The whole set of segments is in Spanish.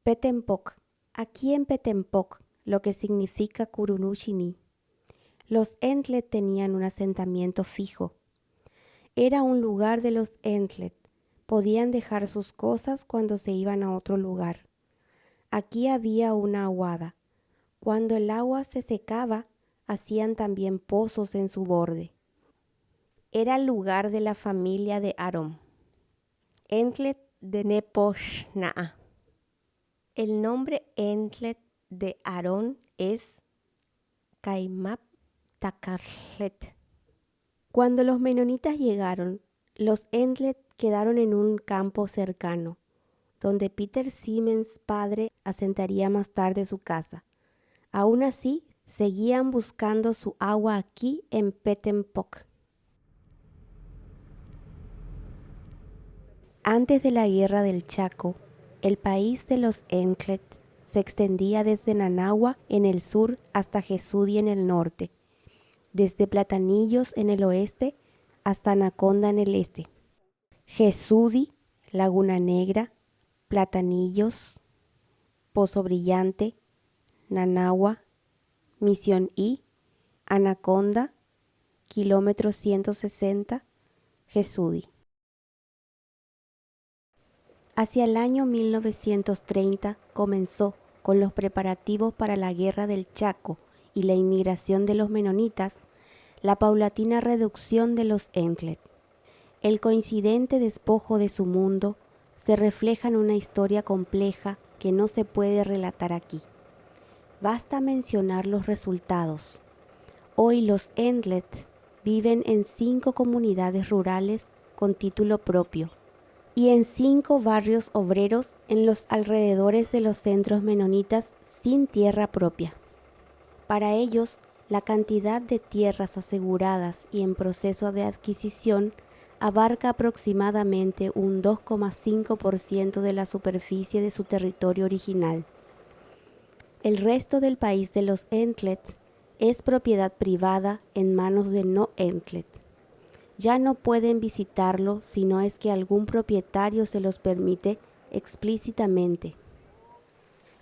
Petempoc. Aquí en Petempoc, lo que significa Curunushini, los Entlet tenían un asentamiento fijo. Era un lugar de los Entlet. Podían dejar sus cosas cuando se iban a otro lugar. Aquí había una aguada. Cuando el agua se secaba, hacían también pozos en su borde. Era el lugar de la familia de Aarón. Entlet de Neposhnaa. El nombre Entlet de Aarón es Kaimap Takarlet. Cuando los menonitas llegaron, los Entlet quedaron en un campo cercano, donde Peter Siemens padre asentaría más tarde su casa. Aún así, seguían buscando su agua aquí en Petempoc. Antes de la guerra del Chaco, el país de los Entlet se extendía desde Nanagua en el sur hasta Jesúdi en el norte, desde Platanillos en el oeste hasta Anaconda en el este. Jesúdi, Laguna Negra, Platanillos, Pozo Brillante, Nanagua, Misión I, Anaconda, kilómetro 160, Jesúdi. Hacia el año 1930 comenzó con los preparativos para la Guerra del Chaco y la inmigración de los menonitas, la paulatina reducción de los Entlet. El coincidente despojo de su mundo se refleja en una historia compleja que no se puede relatar aquí. Basta mencionar los resultados. Hoy los Entlet viven en 5 comunidades rurales con título propio y en 5 barrios obreros en los alrededores de los centros menonitas sin tierra propia. Para ellos, la cantidad de tierras aseguradas y en proceso de adquisición abarca aproximadamente un 2,5% de la superficie de su territorio original. El resto del país de los Entlet es propiedad privada en manos de no Entlet. Ya no pueden visitarlo si no es que algún propietario se los permite explícitamente.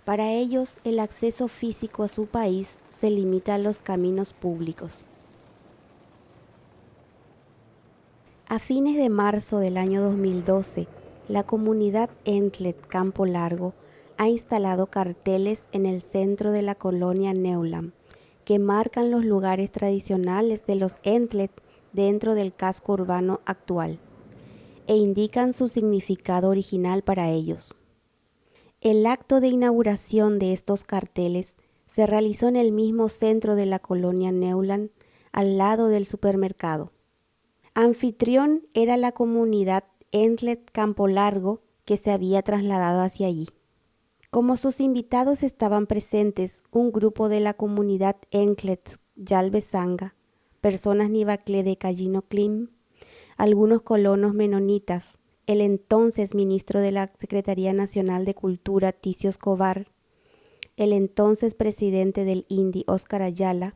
Para ellos, el acceso físico a su país se limita a los caminos públicos. A fines de marzo del año 2012, la comunidad Entlet Campo Largo ha instalado carteles en el centro de la colonia Neulam que marcan los lugares tradicionales de los Entlet dentro del casco urbano actual e indican su significado original para ellos. El acto de inauguración de estos carteles se realizó en el mismo centro de la colonia Neulam, al lado del supermercado. Anfitrión era la comunidad Entlet Campo Largo que se había trasladado hacia allí. Como sus invitados estaban presentes un grupo de la comunidad Entlet Yalbesanga, personas Nibacle de Callino Clim, algunos colonos menonitas, el entonces ministro de la Secretaría Nacional de Cultura Ticio Escobar, el entonces presidente del INDI Óscar Ayala,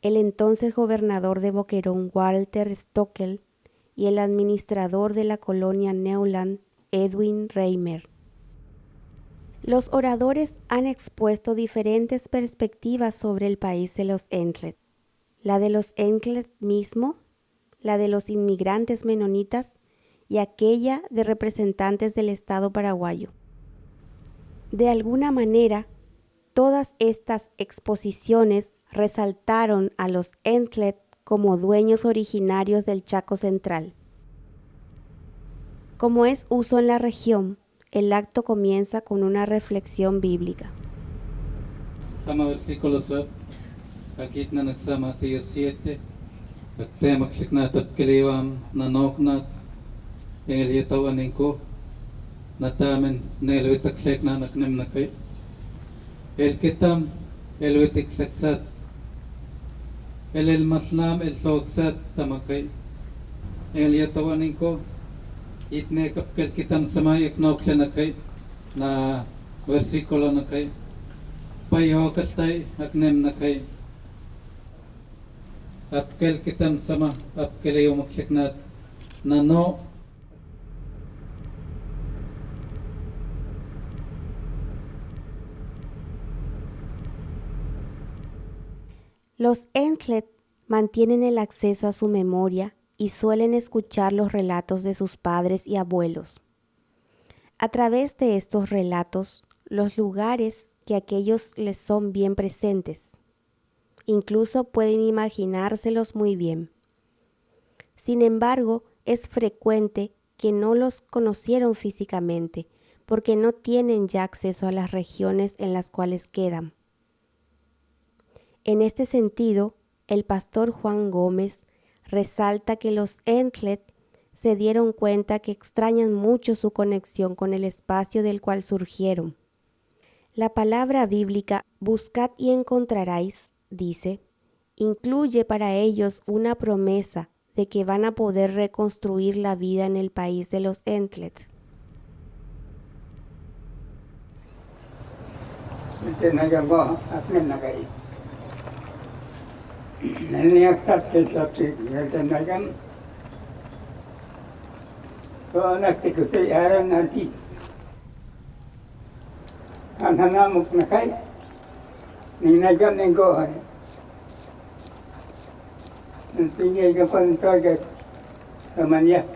el entonces gobernador de Boquerón Walter Stockel y el administrador de la colonia Neuland Edwin Reimer. Los oradores han expuesto diferentes perspectivas sobre el país de los Entlet. La de los Entlet mismo, la de los inmigrantes menonitas y aquella de representantes del Estado paraguayo. De alguna manera, todas estas exposiciones resaltaron a los Entlet como dueños originarios del Chaco Central. Como es uso en la región, el acto comienza con una reflexión bíblica. Sama versículo 7, akit na nagsama Mateo 7, agtemak siknatat kiliwam nanoknat, engel yatawan ko, natamen nelwitak sekna naknem nakay, el kitam elwitik saksat, el masnam el soksat tamakay, engel yatawan ko, itne kapkel kitam samayak noksya nakay, na versikulo nakay, payokastay aknem nakay, apkel kitam sama, apkel yumaksiknat, nano, Los Entlet mantienen el acceso a su memoria y suelen escuchar los relatos de sus padres y abuelos. A través de estos relatos, los lugares que aquellos les son bien presentes. Incluso pueden imaginárselos muy bien. Sin embargo, es frecuente que no los conocieron físicamente, porque no tienen ya acceso a las regiones en las cuales quedan. En este sentido, el pastor Juan Gómez resalta que los Entlet se dieron cuenta que extrañan mucho su conexión con el espacio del cual surgieron. La palabra bíblica «buscad y encontraréis», dice, incluye para ellos una promesa de que van a poder reconstruir la vida en el país de los Entlet. Tinggal ke pantai ke Mania,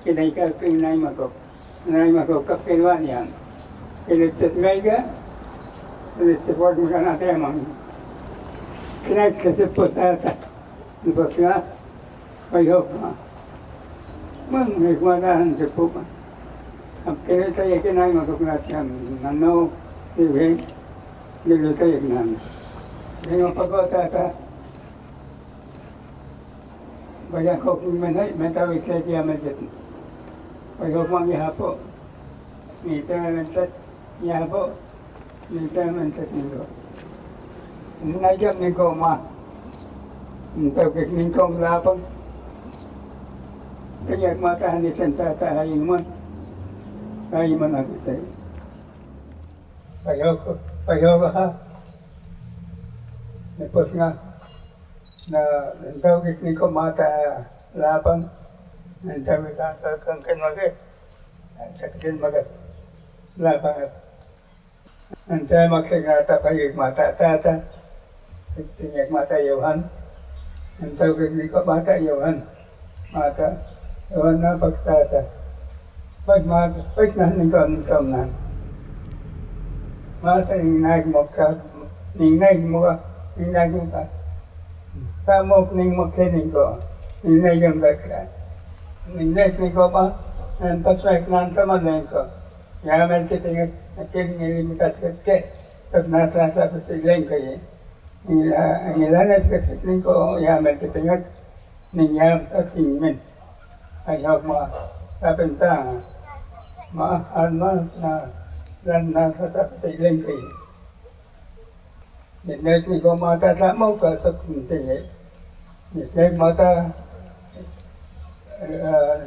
kita ikat ke naik makok kapelwan yang, kita cekgai ke, kita cepot makan ada emang, kita cepot ada, cepotnya, ayok mah, mengikutan cepot mah, ab kita tanya ke naik makok nantian, nano, tiba, kita tanya nan, dengan pakota ta. Banyak kok mental kita dia macam, banyak orang yang apa, ni macam yang apa, ni macam ni ko. Najam ni ko mah, entah ke ni ko melapang, tiada mata ni sentata hayiman aku saya. Banyak ha, lepas ngah. Na entah ni ko mata lapang, entah kita kan lagi, cakapin bagas lapang, entah maksudnya tak payah mata tata, tinggal mata Yohan, entah ni ko mata Yohan na pagtata, baik na ni ko nan, mata ni naik muka, ni naik muka. Kamu ning maklening ko, ninay yung bakla. Ninay ko pa, ang paswag ng kamalay ko. Yaman kita yung nakiling imikas ke, pag nasa ko silang kayo. Ang ilanas ka silang ko, yaman kita yung ninyam sa tingin. Ayaw mo, sabi sa, na nasa sa silang kayo. Ninay ko mata sa mo ka sa tingin. Nên mà ta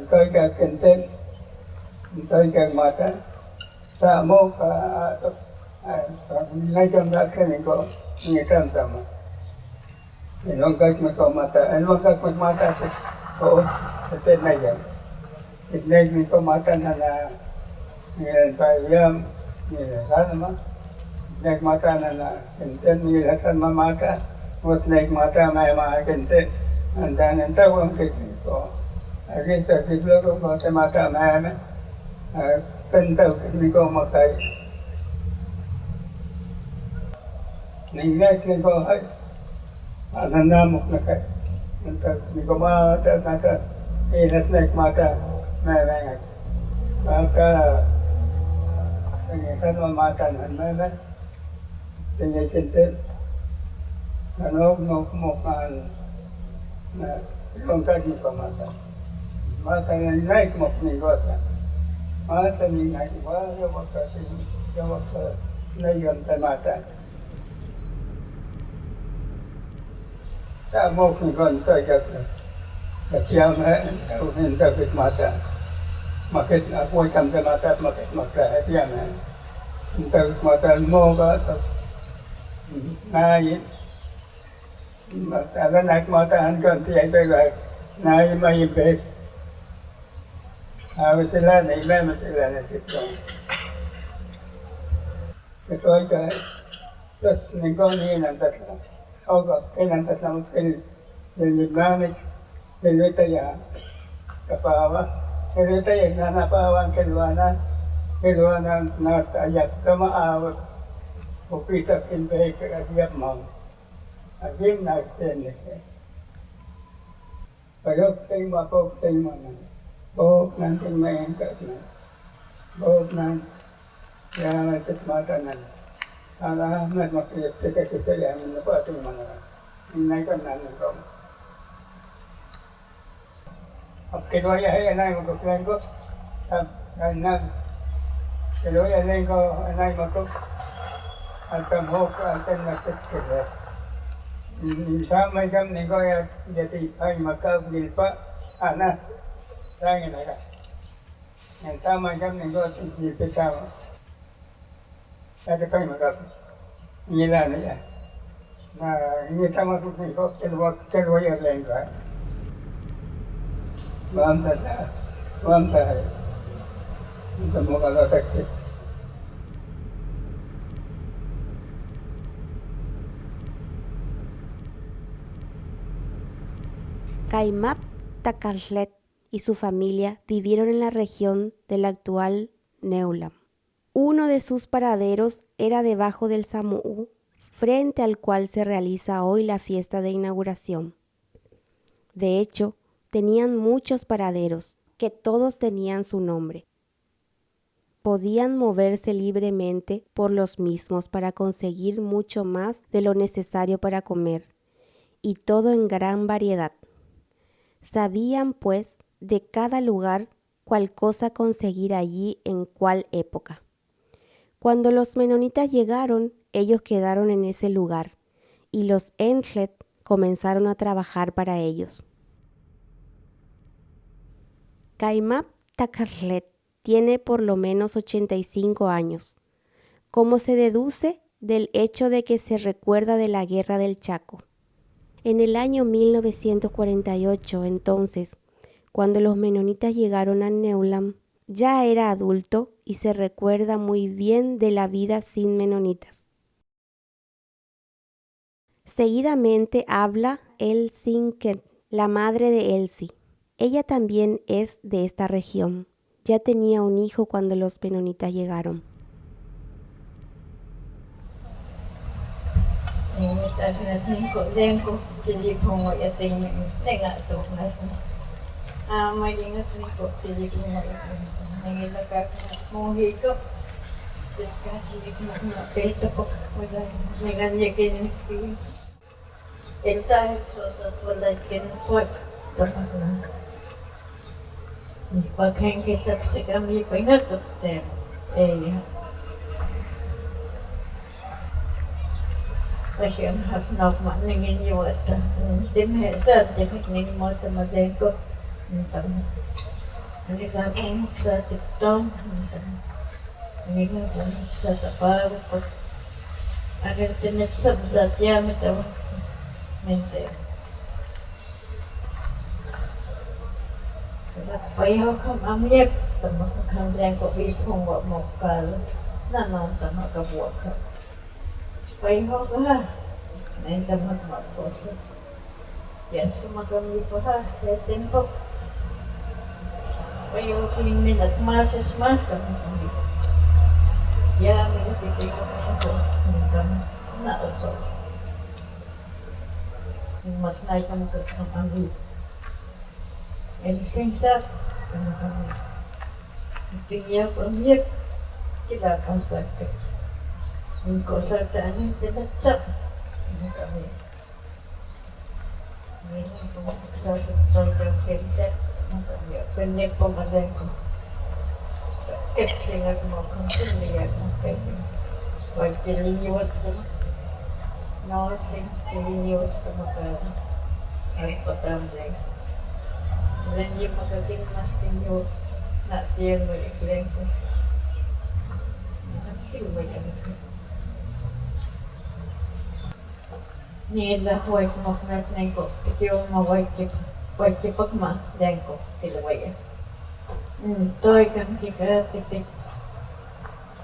tôi cả kinh tế tôi cả mà ta mô cả ngay trong đó cái này có người trăm trăm thì nó cái mà có mà ta nó cái mà ta có tên này vậy thì nên mình có mà ta là người ta làm người ta mà nên mà ta là kinh tế người ta mà ta một naik mata mai kente andan entah orang kekiko lagi sakit lo ko mata mai kentau kekiko makai ningai kekiko hai ananda muknakai entah kekiko mata ilat naik mata mai maka kan mata mai tinggal kente ano mukhaan na ibang kaji pa mata na naik ni gosa mata ni naik wala wakati jawasa na yon ta mata ta mok ni gon ta jakna kaya tau henta pit mata makit ako kam ta mata makit kaya henta mata mo ba sa ada naik motoran gantiไปเลยนายไม่เบรกเอาเสร็จแล้วนี่แม่มันเสร็จแล้วนี่ติดต่อไปช่วยกันjust นี่ก็นี่นั่นแต่ Oga, kinantas naman kinilibamit, kinilitaya, kapawa, kinilitaya, nanapawan, kilwana natayak, kamaawat, pupitak inbay, kagayap mo. Agim na tenis. Pagok tayo mo na. Bok natin maingkat na. Bok na kaya natit matanan. Ahmed makiyat tika kita yamin na po ating mga inay ka na ng kong. Kinwaya ay anay magkuklain ko. Kinwaya anay ko anay magkuk. Altamhok altan natit kita. Sama jam ni ko ya jadi ay makabili pa ana. Rangin na ka. Yang sama jam ni ko dipitama. Ada kami makan, inilah ni ya. Nah ini tamat ni kau keluar yang lain kan. Mantap. Kita mau kalau tak. Kaimap Takarlet y su familia vivieron en la región del actual Neulam. Uno de sus paraderos era debajo del Samu'u, frente al cual se realiza hoy la fiesta de inauguración. De hecho, tenían muchos paraderos, que todos tenían su nombre. Podían moverse libremente por los mismos para conseguir mucho más de lo necesario para comer, y todo en gran variedad. Sabían, pues, de cada lugar cuál cosa conseguir allí en cuál época. Cuando los menonitas llegaron, ellos quedaron en ese lugar, y los Entlet comenzaron a trabajar para ellos. Kaimap Takarlet tiene por lo menos 85 años, como se deduce del hecho de que se recuerda de la Guerra del Chaco. En el año 1948, entonces, cuando los menonitas llegaron a Neulam, ya era adulto y se recuerda muy bien de la vida sin menonitas. Seguidamente habla Elsinken, la madre de Elsie. Ella también es de esta región. Ya tenía un hijo cuando los menonitas llegaron. Pasien has nog man ningin yuasta. Dem hesa dem ning mo sa mazenko. Entam. Ani sa pun sa tiptom. Entam. Ani sa tapar po. Ani tenet sa satya metam. Mente. Payo kam amyek sama kam zenko bi pung wa mokal. Nanon tama ka buak. Payo ka, nanti mak bos. Yes, kami pun tempo. Payo kini minat masas mata. Ya, minat kita itu minta nak asal. Mas naik kami ke kami. Singkat, kami. Tinggal kami kita akan sakit. Engkau serta ini tidak cak, kami. Ini satu program kerja, kami pendek pemadamku. Kecil aku mau kembali ya, kami. Wajib liwas tu, nasi liwas tu makan. Hari pertama lagi. Lanjut makan mas tinggal nak dia beriklanku. Nanti banyak. Ni lah huay kumafnat nengko, tikiyo maway kipak ma nengko tilawaya. Toy kan kika pitik,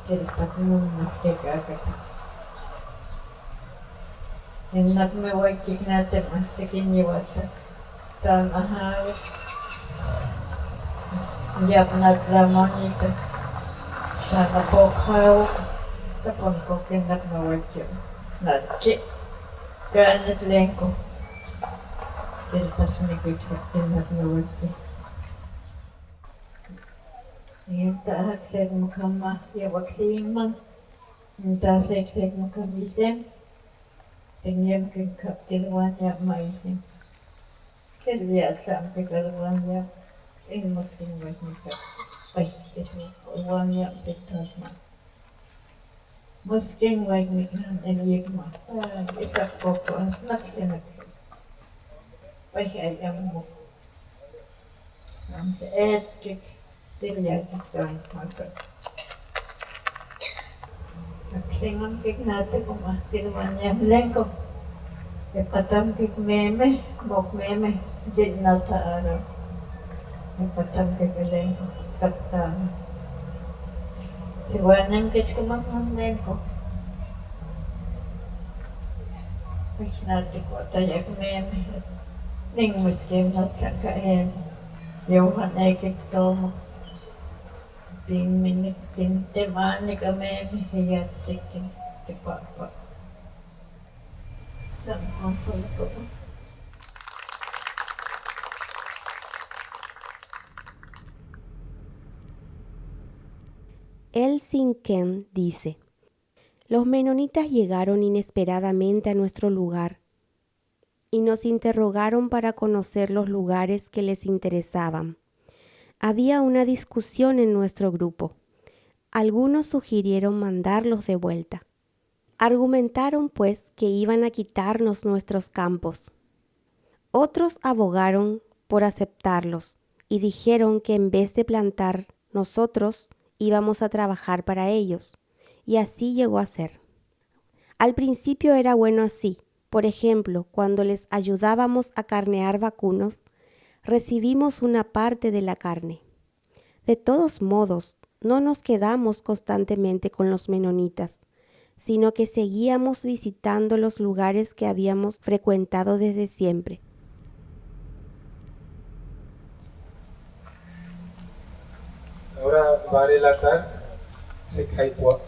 kiritak mo mas kika kata. Nagmawagkik natin sa kiniwata. Tanahal. Yap naglamang ito. Sana po kaw. Tapon ko kinagmawagkik. Nagki. Kaanat lang ko. Tilpas may kinagmawagkik. Ngayon taak sa mukama. Yawag limang. Ngayon sa mukamisem. Tingin kang kilwanya maisim. Kilya sampai kilwanya ini mungkin banyak. Baik itu kilwanya seterusnya. Mungkin banyak elik mah. Bisa pokok nak. Baik ayam mu. Nam seet kik kilya kita makan. Nagsingon kik natin kung kilwan niya lengko. Ipatam kik meme, mok meme, din na taaro. Ipatam kik lengko, kaptan. Siwanang kis kumakang lengko. Ay natin ko tayak meme. Ning muslim na tsakain. Yawan ay kik tomo. Ting minit tintemani kami hiyat siking tipapa. Sama ko. El Sinken dice: los menonitas llegaron inesperadamente a nuestro lugar y nos interrogaron para conocer los lugares que les interesaban. Había una discusión en nuestro grupo. Algunos sugirieron mandarlos de vuelta. Argumentaron, pues, que iban a quitarnos nuestros campos. Otros abogaron por aceptarlos y dijeron que en vez de plantar, nosotros íbamos a trabajar para ellos. Y así llegó a ser. Al principio era bueno así. Por ejemplo, cuando les ayudábamos a carnear vacunos, recibimos una parte de la carne. De todos modos, no nos quedamos constantemente con los menonitas, sino que seguíamos visitando los lugares que habíamos frecuentado desde siempre. Ahora vale la tarde, se cae por.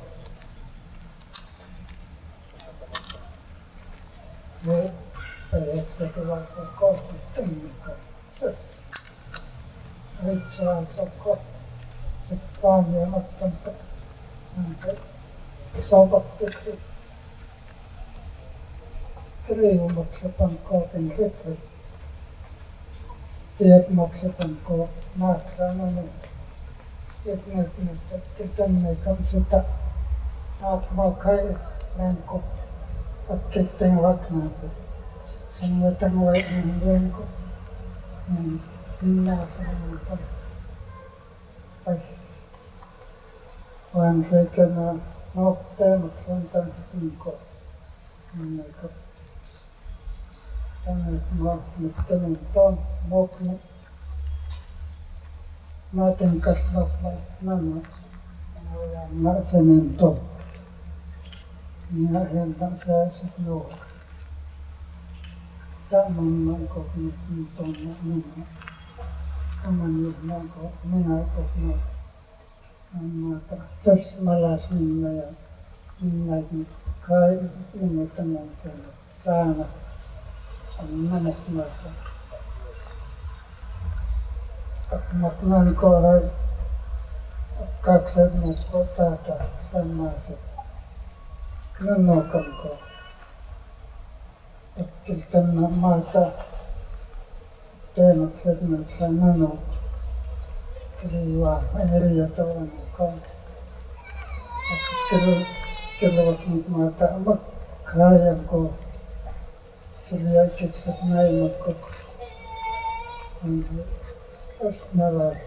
Wan sekena nokte maksantan inko. Nako. Tangan mo nitken ton mokne. Natin kaslok ba nano. Na senento. Ni hen ta sa siklok. Ta man ko ni ton ni. Kamani ko ni na ko no. Mata tas malas ninaya ninagi kai ningotangan sana nanak mata akmaknan ko ay kaksad mo ko tata samasit nanokan ko kiltan na mata temaksad mo sa nanok Kiriwa, Maria tawan ko. Kilawak mata mak kaya ko. Kiliya kitsak na makok. As nalas.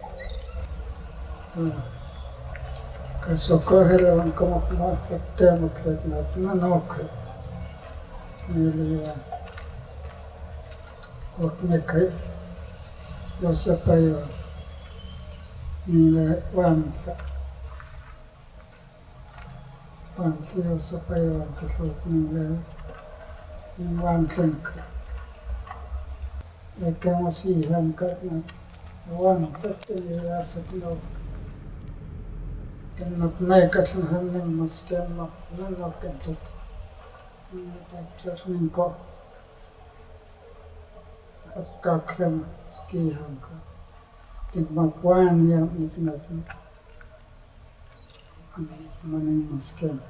Kasokohelawan ko makmakte maksat na nanok. Niliwa. Wak nekay. Yosapayo. Nila wansa yo sa payo ang katot nila One thing. I can see him cutting one thing as a block. Can not make us handling must can not get it. That listening go. A cockram ski hunker. Think my one year nothing. Money must can.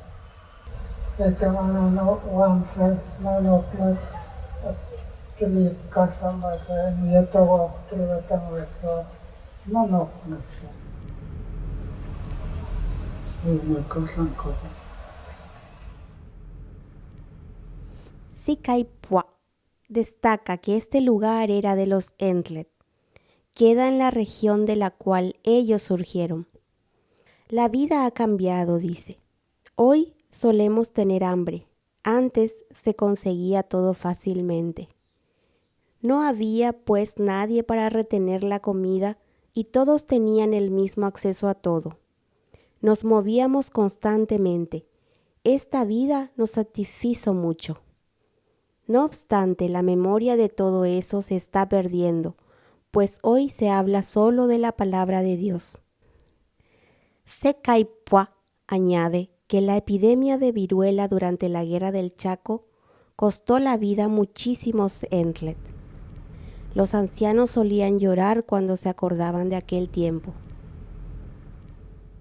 Это она на плат клип касама это не того приватного это на ночь. Свой косанко. Sikaipua destaca que este lugar era de los Entlet. Queda en la región de la cual ellos surgieron. La vida ha cambiado, dice. Hoy solemos tener hambre. Antes se conseguía todo fácilmente. No había, pues, nadie para retener la comida y todos tenían el mismo acceso a todo. Nos movíamos constantemente. Esta vida nos satisfizo mucho. No obstante, la memoria de todo eso se está perdiendo, pues hoy se habla solo de la palabra de Dios. Sekaipua añade que la epidemia de viruela durante la guerra del Chaco costó la vida a muchísimos Entlet. Los ancianos solían llorar cuando se acordaban de aquel tiempo.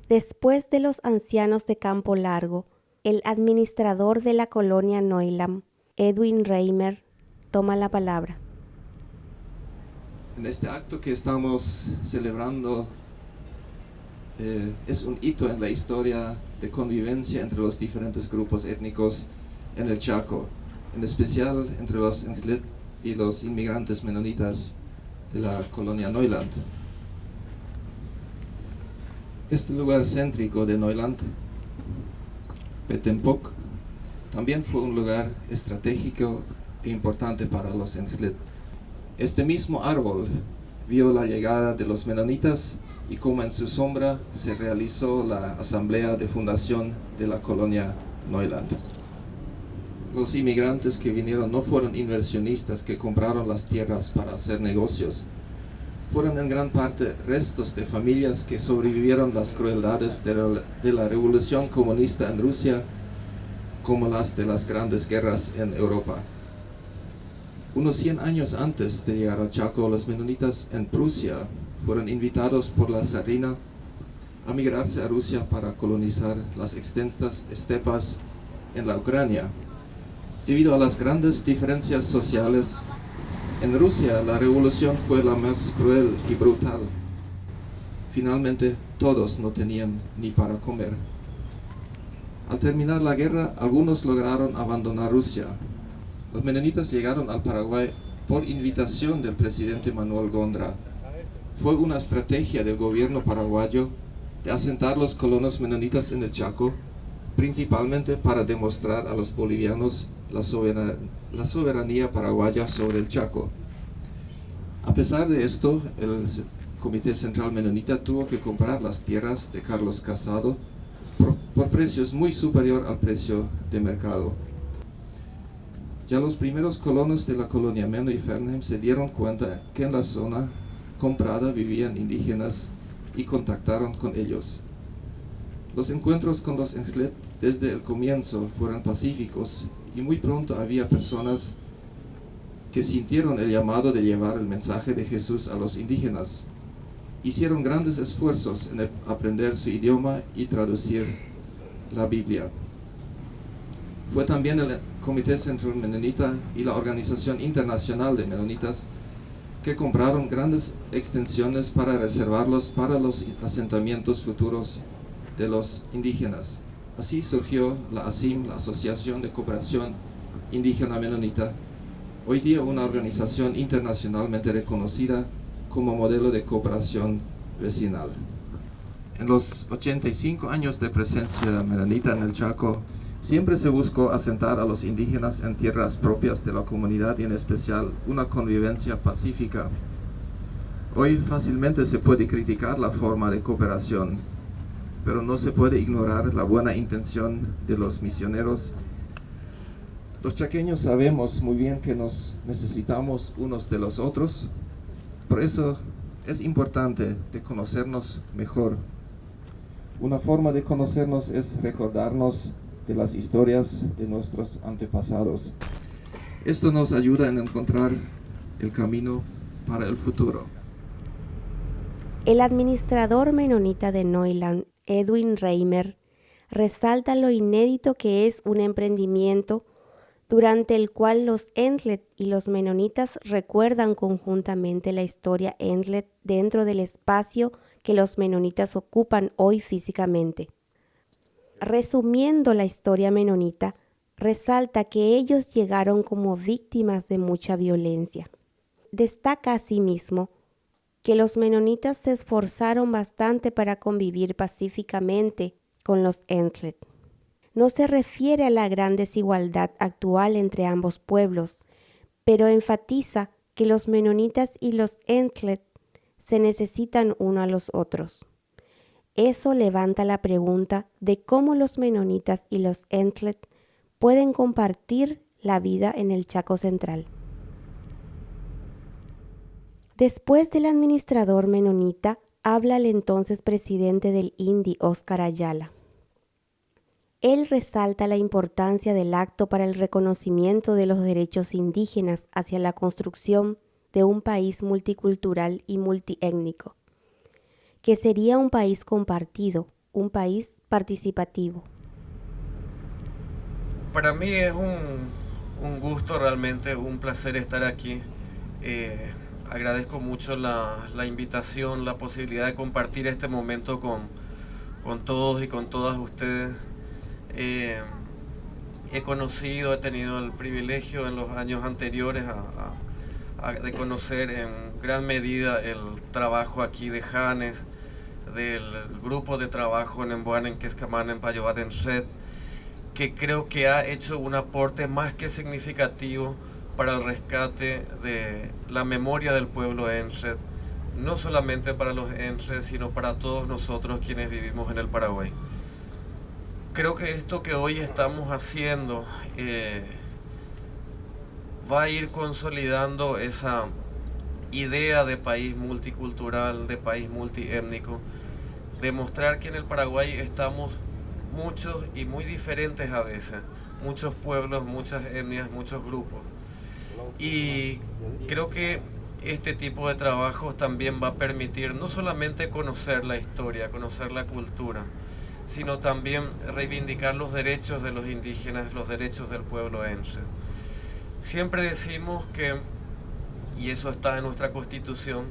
Después de los ancianos de Campo Largo, el administrador de la colonia Neulam, Edwin Reimer, toma la palabra. En este acto que estamos celebrando es un hito en la historia de convivencia entre los diferentes grupos étnicos en el Chaco, en especial entre los Entlet y los inmigrantes menonitas de la colonia Neuland. Este lugar céntrico de Neuland, Petempoc, también fue un lugar estratégico e importante para los Entlet. Este mismo árbol vio la llegada de los menonitas y como en su sombra se realizó la asamblea de fundación de la colonia Neuland. Los inmigrantes que vinieron no fueron inversionistas que compraron las tierras para hacer negocios. Fueron en gran parte restos de familias que sobrevivieron las crueldades de la revolución comunista en Rusia, como las de las grandes guerras en Europa. Unos 100 años antes de llegar al Chaco, los menonitas en Prusia fueron invitados por la zarina a migrarse a Rusia para colonizar las extensas estepas en la Ucrania. Debido a las grandes diferencias sociales, en Rusia la revolución fue la más cruel y brutal. Finalmente, todos no tenían ni para comer. Al terminar la guerra, algunos lograron abandonar Rusia. Los menonitas llegaron al Paraguay por invitación del presidente Manuel Gondra. Fue una estrategia del gobierno paraguayo de asentar los colonos menonitas en el Chaco, principalmente para demostrar a los bolivianos la soberanía paraguaya sobre el Chaco. A pesar de esto, el Comité Central Menonita tuvo que comprar las tierras de Carlos Casado por precios muy superior al precio de mercado. Ya los primeros colonos de la colonia Meno y Fernheim se dieron cuenta que en la zona comprada vivían indígenas y contactaron con ellos. Los encuentros con los Entlet desde el comienzo fueron pacíficos y muy pronto había personas que sintieron el llamado de llevar el mensaje de Jesús a los indígenas. Hicieron grandes esfuerzos en aprender su idioma y traducir la Biblia. Fue también el Comité Central Menonita y la Organización Internacional de Menonitas que compraron grandes extensiones para reservarlos para los asentamientos futuros de los indígenas. Así surgió la ASIM, la Asociación de Cooperación Indígena Menonita, hoy día una organización internacionalmente reconocida como modelo de cooperación vecinal. En los 85 años de presencia menonita en el Chaco, siempre se buscó asentar a los indígenas en tierras propias de la comunidad y en especial una convivencia pacífica. Hoy fácilmente se puede criticar la forma de cooperación, pero no se puede ignorar la buena intención de los misioneros Los chaqueños sabemos muy bien que nos necesitamos unos de los otros, por eso es importante de conocernos mejor. Una forma de conocernos es recordarnos de las historias de nuestros antepasados. Esto nos ayuda en encontrar el camino para el futuro. El administrador menonita de Neuland, Edwin Reimer, resalta lo inédito que es un emprendimiento durante el cual los Entlet y los menonitas recuerdan conjuntamente la historia Entlet dentro del espacio que los menonitas ocupan hoy físicamente. Resumiendo la historia menonita, resalta que ellos llegaron como víctimas de mucha violencia. Destaca asimismo que los menonitas se esforzaron bastante para convivir pacíficamente con los Entlet. No se refiere a la gran desigualdad actual entre ambos pueblos, pero enfatiza que los menonitas y los Entlet se necesitan uno a los otros. Eso levanta la pregunta de cómo los menonitas y los Entlet pueden compartir la vida en el Chaco Central. Después del administrador menonita, habla el entonces presidente del INDI, Óscar Ayala. Él resalta la importancia del acto para el reconocimiento de los derechos indígenas hacia la construcción de un país multicultural y multiétnico, que sería un país compartido, un país participativo. Para mí es un gusto, realmente un placer estar aquí. Agradezco mucho la invitación, la posibilidad de compartir este momento con todos y con todas ustedes. He conocido, he tenido el privilegio en los años anteriores de conocer en gran medida el trabajo aquí de Janes, del grupo de trabajo en Emboan, en Quescamán, en Payobat, en Red, que creo que ha hecho un aporte más que significativo para el rescate de la memoria del pueblo Enred, no solamente para los Enred, sino para todos nosotros quienes vivimos en el Paraguay. Creo que esto que hoy estamos haciendo va a ir consolidando esa idea de país multicultural, de país multiétnico, demostrar que en el Paraguay estamos muchos y muy diferentes a veces, muchos pueblos, muchas etnias, muchos grupos. Y creo que este tipo de trabajos también va a permitir no solamente conocer la historia, conocer la cultura, sino también reivindicar los derechos de los indígenas, los derechos del pueblo Enred. Siempre decimos que, y eso está en nuestra Constitución,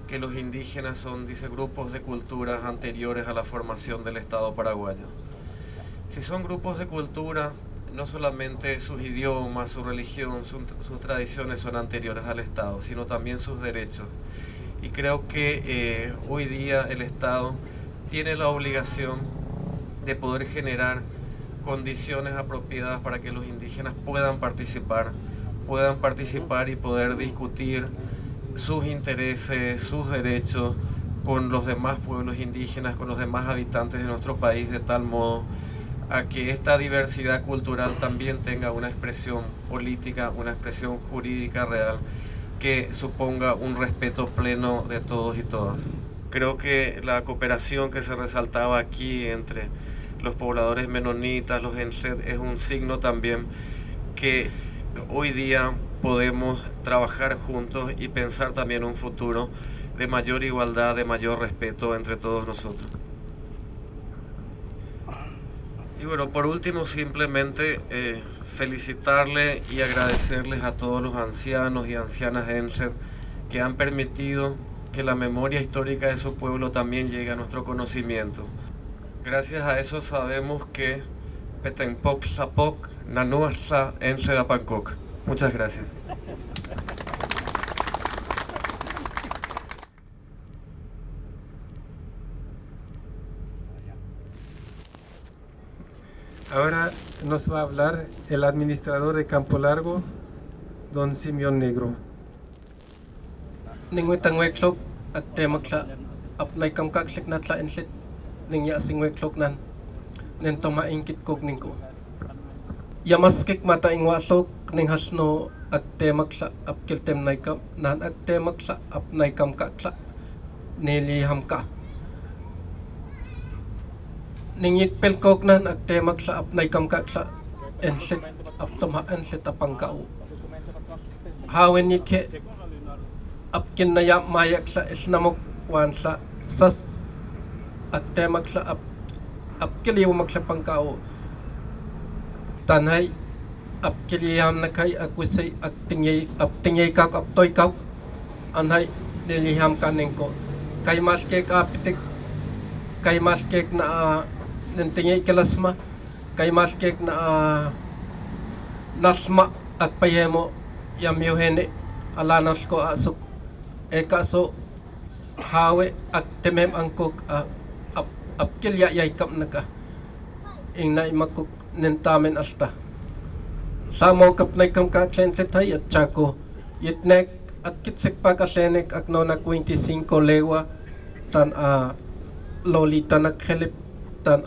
que los indígenas son, dice, grupos de culturas anteriores a la formación del Estado paraguayo. Si son grupos de cultura, no solamente sus idiomas, su religión, sus tradiciones son anteriores al Estado, sino también sus derechos. Y creo que hoy día el Estado tiene la obligación de poder generar condiciones apropiadas para que los indígenas puedan participar y poder discutir sus intereses, sus derechos con los demás pueblos indígenas, con los demás habitantes de nuestro país, de tal modo a que esta diversidad cultural también tenga una expresión política, una expresión jurídica real que suponga un respeto pleno de todos y todas. Creo que la cooperación que se resaltaba aquí entre los pobladores menonitas, los Enred, es un signo también que hoy día podemos trabajar juntos y pensar también un futuro de mayor igualdad, de mayor respeto entre todos nosotros. Y bueno, por último, simplemente felicitarle y agradecerles a todos los ancianos y ancianas Enred que han permitido que la memoria histórica de su pueblo también llegue a nuestro conocimiento. Gracias a eso sabemos que Petenpoc Zapoc, Nanuasla, Enred Apancoc. Muchas gracias. Ahora nos va a hablar el administrador de Campo Largo, don Simeón Negro. Ningwetangweklok at temakla apnay kamkaksik natla ensit ningya singweklok nan nentoma ingkit kog ningko. Yamaskik mata ingwasok ning hasno agtemak sa apkiltem naikam nan agtemak sa apnaikam kaksa niliham ka. Ningit pelkok nan agtemak sa apnaikam kaksa ensit aptama ensit apangkau. Hawen yike apkin naya mayak sa isnamok wan sa sas agtemak sa apkiliw magsa pangkau. Tanhay apkiliham na kay agwisay aptingay kak aptoy kak anhay niliham kaning ko kay maskek apitik kay maskek na nintingay kalasma kay maskek na nasma at payemo yamyuhene alanas ko asok kaso hawe at temem angkok apkilya yaykap na ka ingnay makuk nentamen asta samo kapnay kam kaksenset hay at chako yitnek at kitsik pa kasenek akno na 25 lewa tan lolita naghelip tan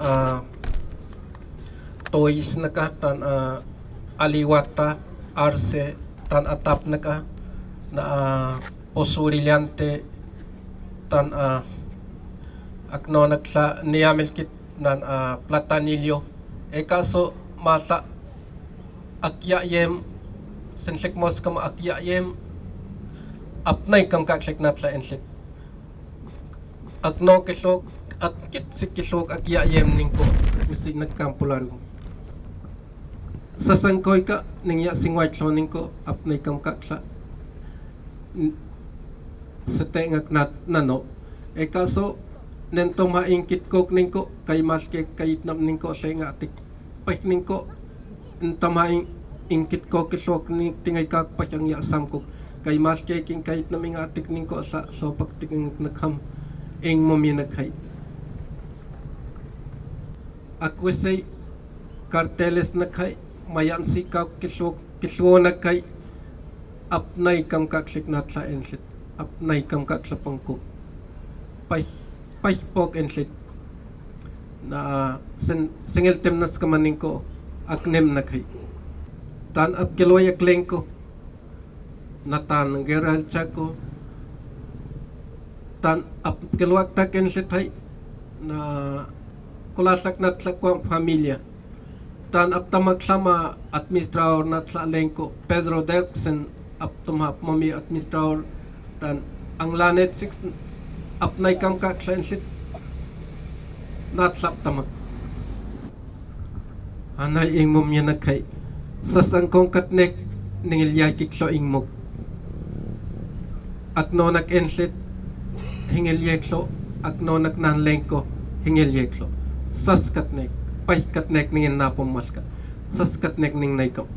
toys na ka tan aliwata arse tan atap na ka na posurilyante tan akno nagsa niyamelkit nan platanilyo kaso mata akyayem sensek mos kam akyayem apnay kam kaksek natla ensit akno kesok at kitsik kesok akyayem ningko usig nagkampulargo sasangkoy ka ningya singway ningko apnay kam kaksa sa tengak nano kaso nento maingkit kok ningko kay maske kayit nam ningko sa nga atik pahik ningko nento maingkit kok kisok ning tingay kak pasyang yasam kok kay maske king kayit nam nga atik ningko sa so pagting nagham ing mominaghay akwesay karteles naghay mayan si kak kisok naghay apnay kam kaksik natla ensit apnay kam kaksa pangkok pahipok ensit na singil temnas kamaning ko aknem naghay tan at kiloy akleng ko natan ng geral chako tan ap kilwak tak ensit hay na kulasak natla kwam familia tan ap tamag sama administrador natla lengko Pedro Derksen ap tumap mami administrador tan ang lanet 6 apnay kam kaksensit natlap tamak anay ing mom yan nagkay sasang kong katnek ningilyay kikso ing mog akno nag-ensit hingilyekso akno nagnanlengko hingilyekso sas katnek pay katnek ningin napong maska sas katnek ning naykam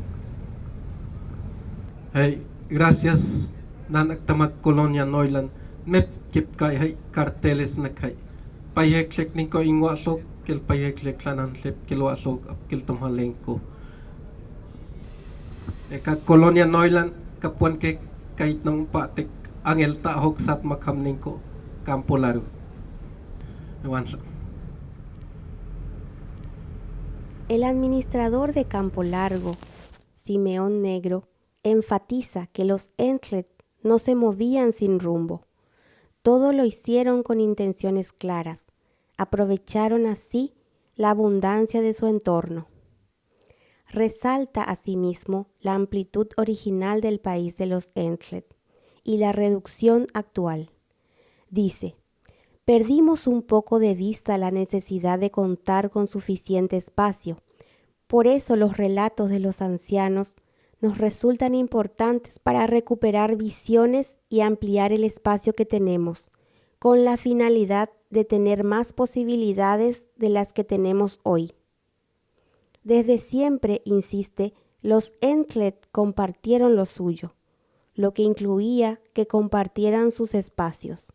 hey gracias nanak tamag kolonya Neuland mep kip kay hay karteles na kay payeklek ning ko ingwasok kil payeklek sanan sep kilwasok ap kil tumhalengko ka kolonya Neuland kapuan ke kait nang patik angel tahok sat makam ning ko Campo Largo wansa. El administrador de Campo Largo, Simeón Negro, enfatiza que los Entlet no se movían sin rumbo. Todo lo hicieron con intenciones claras. Aprovecharon así la abundancia de su entorno. Resalta asimismo la amplitud original del país de los Entlet y la reducción actual. Dice, perdimos un poco de vista la necesidad de contar con suficiente espacio. Por eso los relatos de los ancianos nos resultan importantes para recuperar visiones y ampliar el espacio que tenemos, con la finalidad de tener más posibilidades de las que tenemos hoy. Desde siempre, insiste, los Entlet compartieron lo suyo, lo que incluía que compartieran sus espacios.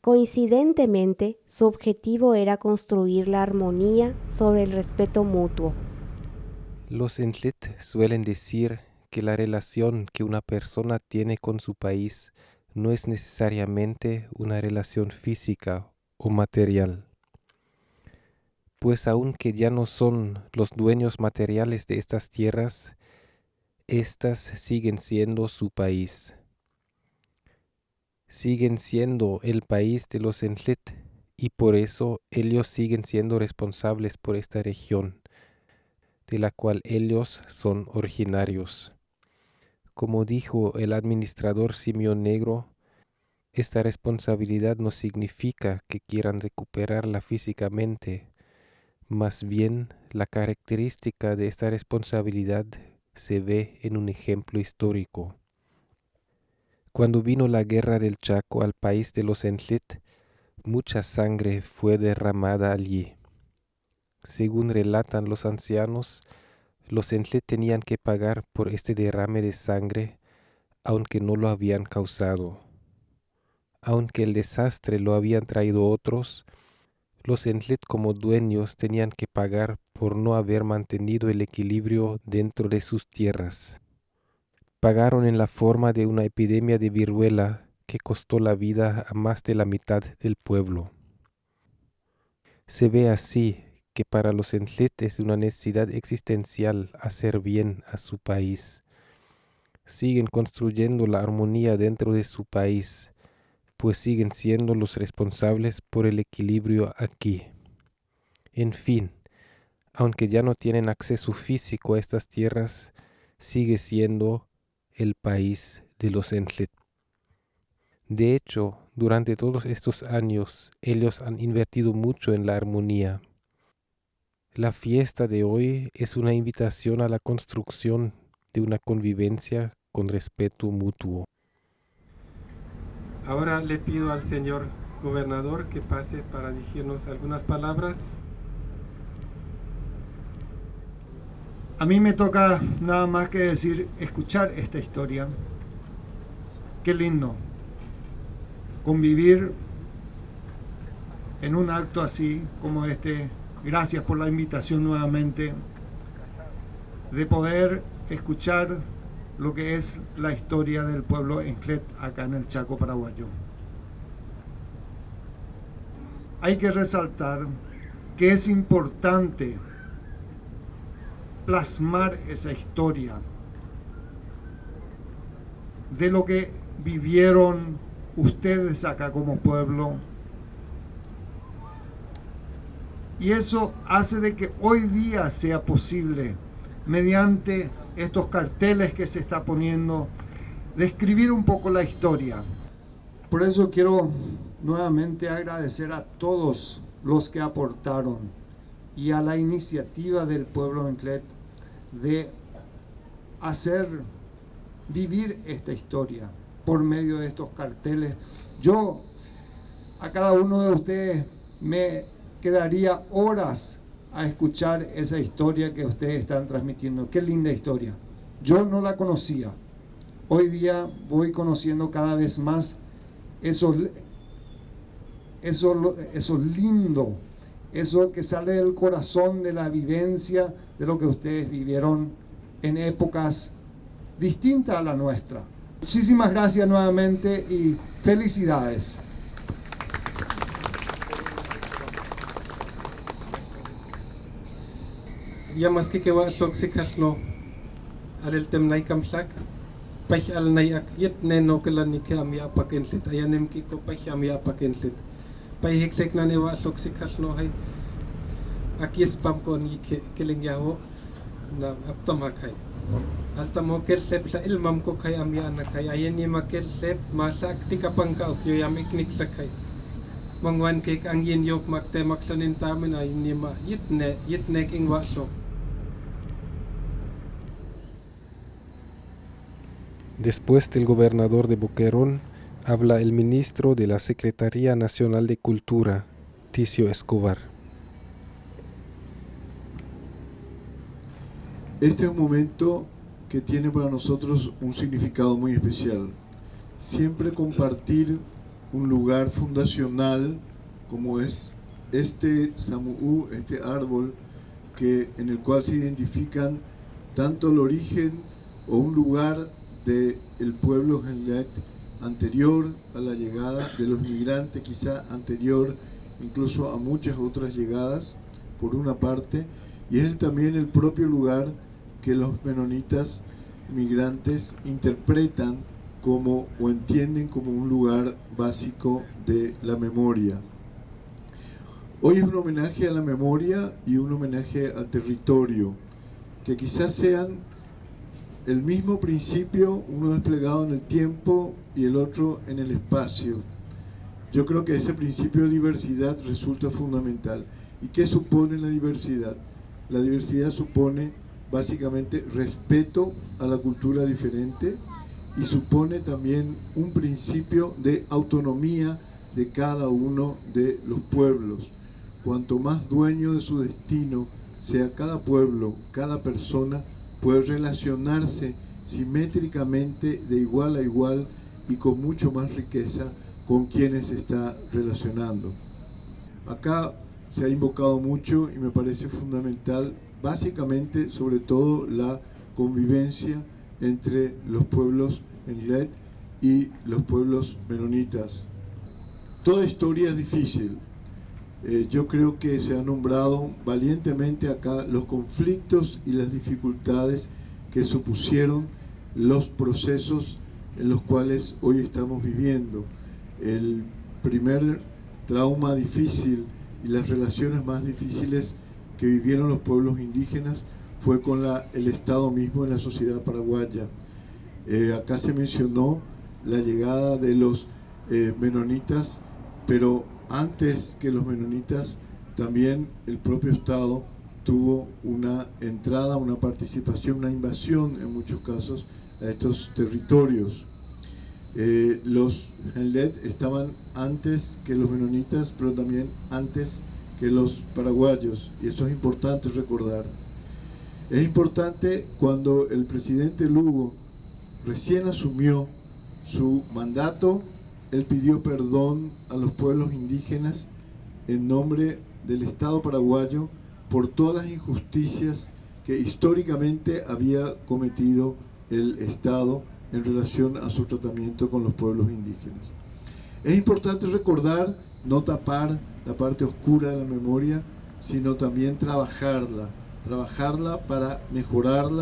Coincidentemente, su objetivo era construir la armonía sobre el respeto mutuo. Los Entlet suelen decir que la relación que una persona tiene con su país no es necesariamente una relación física o material. pues aunque ya no son los dueños materiales de estas tierras, estas siguen siendo su país. Siguen siendo el país de los Enllit, y por eso ellos siguen siendo responsables por esta región, de la cual ellos son originarios. Como dijo el administrador Simeón Negro, esta responsabilidad no significa que quieran recuperarla físicamente, más bien la característica de esta responsabilidad se ve en un ejemplo histórico. Cuando vino la guerra del Chaco al país de los Enllit, mucha sangre fue derramada allí. Según relatan los ancianos, los Enllit tenían que pagar por este derrame de sangre, aunque no lo habían causado. Aunque el desastre lo habían traído otros, los Enllit como dueños tenían que pagar por no haber mantenido el equilibrio dentro de sus tierras. Pagaron en la forma de una epidemia de viruela que costó la vida a más de la mitad del pueblo. Se ve así que para los Enllit es una necesidad existencial hacer bien a su país. Siguen construyendo la armonía dentro de su país, pues siguen siendo los responsables por el equilibrio aquí. En fin, aunque ya no tienen acceso físico a estas tierras, sigue siendo el país de los Enllit. De hecho, durante todos estos años, ellos han invertido mucho en la armonía. La fiesta de hoy es una invitación a la construcción de una convivencia con respeto mutuo. Ahora le pido al señor gobernador que pase para dirigirnos algunas palabras. A mí me toca nada más que decir, escuchar esta historia. Qué lindo convivir en un acto así como este. Gracias por la invitación nuevamente de poder escuchar lo que es la historia del pueblo Enllit acá en el Chaco paraguayo. Hay que resaltar que es importante plasmar esa historia de lo que vivieron ustedes acá como pueblo, y eso hace de que hoy día sea posible, mediante estos carteles que se está poniendo, describir un poco la historia. Por eso quiero nuevamente agradecer a todos los que aportaron y a la iniciativa del pueblo Enllit de hacer vivir esta historia por medio de estos carteles. Yo a cada uno de ustedes me quedaría horas a escuchar esa historia que ustedes están transmitiendo. Qué linda historia. Yo no la conocía. Hoy día voy conociendo cada vez más eso lindo, eso que sale del corazón de la vivencia de lo que ustedes vivieron en épocas distintas a la nuestra. Muchísimas gracias nuevamente y felicidades. Ya más que va toxicaslo al temnai kamsak pach al nay ak yet neno kelani ke ami apakenlit ayanem ki ko pach ami apakenlit pai heksek na ne wa toxicaslo hay akis pam ko ni kelengya ho na aptam hakai altam ho kel sep sa ilmam ko khay ami anakai ayeni makel sep masak tikapangka okyo yamik nik sakai mangwan ke ang yin yok makte maksanin tamen ay ni ma yitne king wa so. Después del gobernador de Boquerón, habla el ministro de la Secretaría Nacional de Cultura, Ticio Escobar. Este es un momento que tiene para nosotros un significado muy especial. Siempre compartir un lugar fundacional como es este samu'ú, este árbol en el cual se identifican tanto el origen o un lugar del pueblo Enllit anterior a la llegada de los migrantes, quizá anterior incluso a muchas otras llegadas, por una parte, y es también el propio lugar que los menonitas migrantes interpretan como o entienden como un lugar básico de la memoria. Hoy es un homenaje a la memoria y un homenaje al territorio, que quizás sean el mismo principio, uno desplegado en el tiempo y el otro en el espacio. Yo creo que ese principio de diversidad resulta fundamental. ¿Y qué supone la diversidad? La diversidad supone básicamente respeto a la cultura diferente y supone también un principio de autonomía de cada uno de los pueblos. Cuanto más dueño de su destino sea cada pueblo, cada persona, puede relacionarse simétricamente de igual a igual y con mucho más riqueza con quienes se está relacionando. Acá se ha invocado mucho y me parece fundamental, básicamente, sobre todo, la convivencia entre los pueblos Enlet y los pueblos menonitas. Toda historia es difícil. Yo creo que se han nombrado valientemente acá los conflictos y las dificultades que supusieron los procesos en los cuales hoy estamos viviendo. El primer trauma difícil y las relaciones más difíciles que vivieron los pueblos indígenas fue con el Estado mismo en la sociedad paraguaya. Acá se mencionó la llegada de los menonitas, pero antes que los menonitas, también el propio Estado tuvo una entrada, una participación, una invasión en muchos casos a estos territorios. Los Enlet estaban antes que los menonitas, pero también antes que los paraguayos, y eso es importante recordar. Es importante cuando el presidente Lugo recién asumió su mandato, él pidió perdón a los pueblos indígenas en nombre del Estado paraguayo por todas las injusticias que históricamente había cometido el Estado en relación a su tratamiento con los pueblos indígenas. Es importante recordar, no tapar la parte oscura de la memoria, sino también trabajarla para mejorar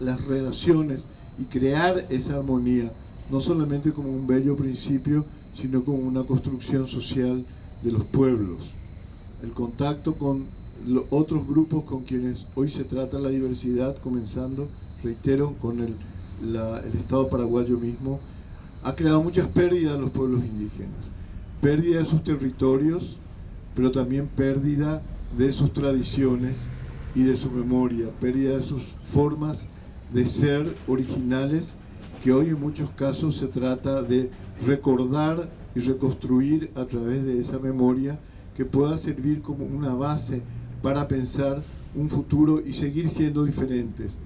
las relaciones y crear esa armonía, no solamente como un bello principio, sino como una construcción social de los pueblos. El contacto con los otros grupos con quienes hoy se trata la diversidad, comenzando, reitero, con el Estado paraguayo mismo, ha creado muchas pérdidas a los pueblos indígenas. Pérdida de sus territorios, pero también pérdida de sus tradiciones y de su memoria, pérdida de sus formas de ser originales, que hoy en muchos casos se trata de recordar y reconstruir a través de esa memoria que pueda servir como una base para pensar un futuro y seguir siendo diferentes.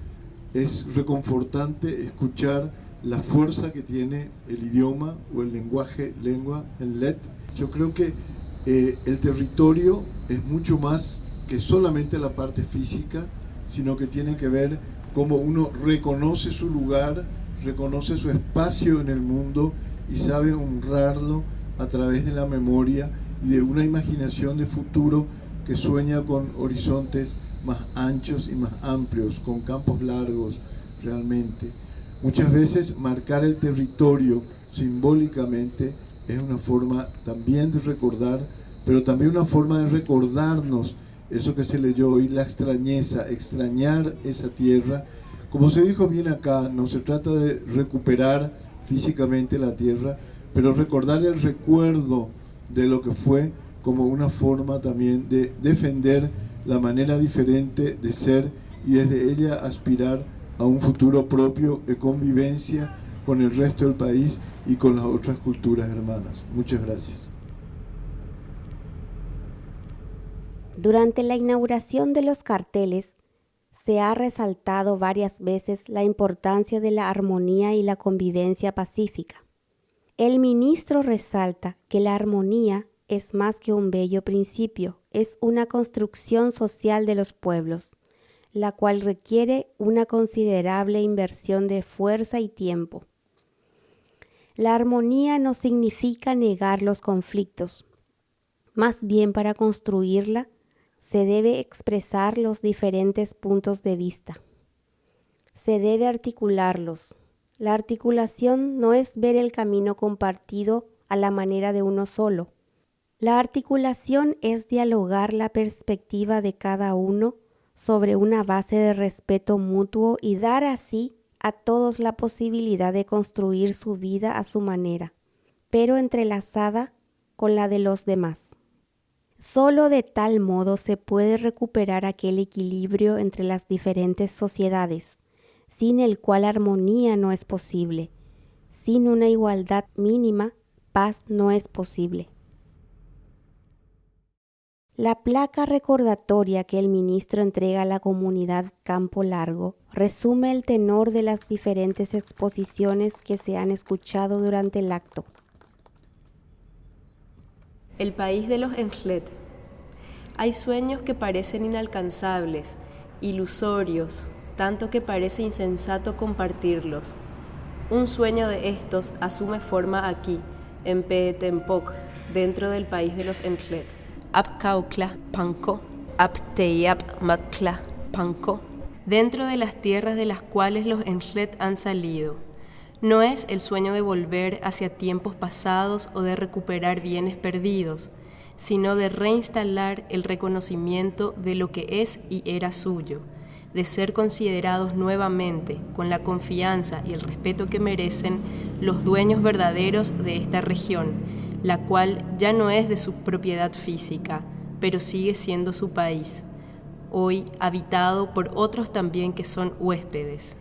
Es reconfortante escuchar la fuerza que tiene el idioma o el lenguaje, Enlet. Yo creo que el territorio es mucho más que solamente la parte física, sino que tiene que ver cómo uno reconoce su lugar, reconoce su espacio en el mundo y sabe honrarlo a través de la memoria y de una imaginación de futuro que sueña con horizontes más anchos y más amplios, con campos largos realmente. Muchas veces marcar el territorio simbólicamente es una forma también de recordar, pero también una forma de recordarnos eso que se leyó hoy, la extrañeza, extrañar esa tierra. Como se dijo bien acá, no se trata de recuperar físicamente la tierra, pero recordar el recuerdo de lo que fue como una forma también de defender la manera diferente de ser y desde ella aspirar a un futuro propio de convivencia con el resto del país y con las otras culturas hermanas. Muchas gracias. Durante la inauguración de los carteles, se ha resaltado varias veces la importancia de la armonía y la convivencia pacífica. El ministro resalta que la armonía es más que un bello principio, es una construcción social de los pueblos, la cual requiere una considerable inversión de fuerza y tiempo. La armonía no significa negar los conflictos, más bien para construirla se debe expresar los diferentes puntos de vista. Se debe articularlos. La articulación no es ver el camino compartido a la manera de uno solo. La articulación es dialogar la perspectiva de cada uno sobre una base de respeto mutuo y dar así a todos la posibilidad de construir su vida a su manera, pero entrelazada con la de los demás. Solo de tal modo se puede recuperar aquel equilibrio entre las diferentes sociedades, sin el cual armonía no es posible. Sin una igualdad mínima, paz no es posible. La placa recordatoria que el ministro entrega a la comunidad Campo Largo resume el tenor de las diferentes exposiciones que se han escuchado durante el acto. El país de los Enjlet. Hay sueños que parecen inalcanzables, ilusorios, tanto que parece insensato compartirlos. Un sueño de estos asume forma aquí, en Peetempoc, dentro del país de los Enjlet. Apcaukla, Panco, Apteyap, Matla, Panco, dentro de las tierras de las cuales los Enjlet han salido. No es el sueño de volver hacia tiempos pasados o de recuperar bienes perdidos, sino de reinstalar el reconocimiento de lo que es y era suyo, de ser considerados nuevamente, con la confianza y el respeto que merecen, los dueños verdaderos de esta región, la cual ya no es de su propiedad física, pero sigue siendo su país, hoy habitado por otros también que son huéspedes.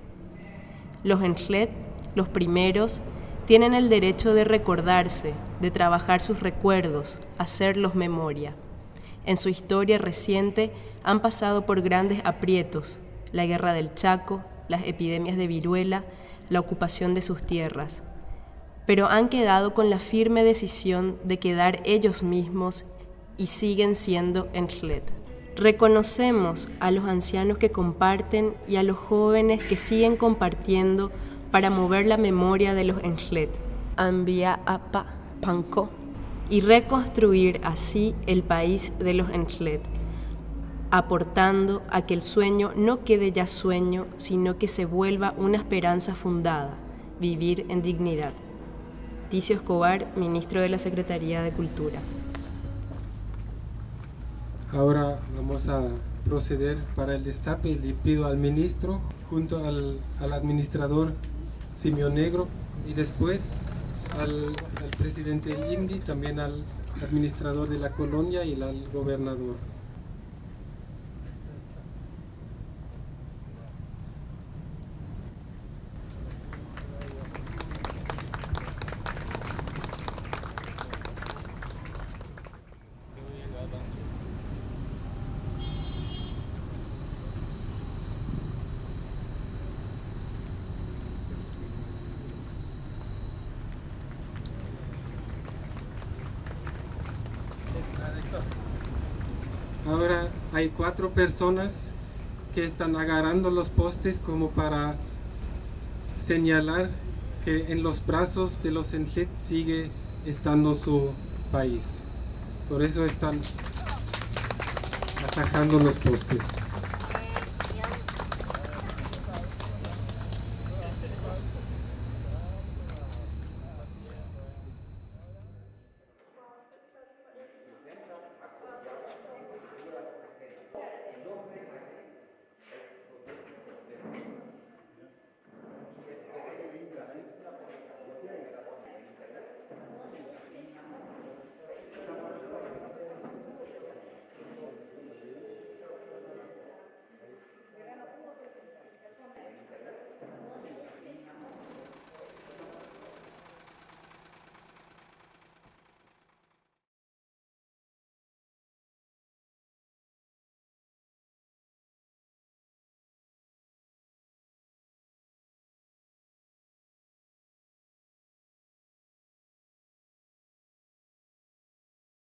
Los Enjlet, los primeros, tienen el derecho de recordarse, de trabajar sus recuerdos, hacerlos memoria. En su historia reciente han pasado por grandes aprietos, la guerra del Chaco, las epidemias de viruela, la ocupación de sus tierras, pero han quedado con la firme decisión de quedar ellos mismos y siguen siendo Enjlet. Reconocemos a los ancianos que comparten y a los jóvenes que siguen compartiendo para mover la memoria de los Enjlet, Ambia Apa Panco, y reconstruir así el país de los Enjlet, aportando a que el sueño no quede ya sueño, sino que se vuelva una esperanza fundada, vivir en dignidad. Ticio Escobar, ministro de la Secretaría de Cultura. Ahora vamos a proceder para el destape y le pido al ministro junto al administrador Simeón Negro y después al presidente del INDI, también al administrador de la colonia y al gobernador. Ahora hay 4 personas que están agarrando los postes como para señalar que en los brazos de los Enjlet sigue estando su país. Por eso están atajando los postes.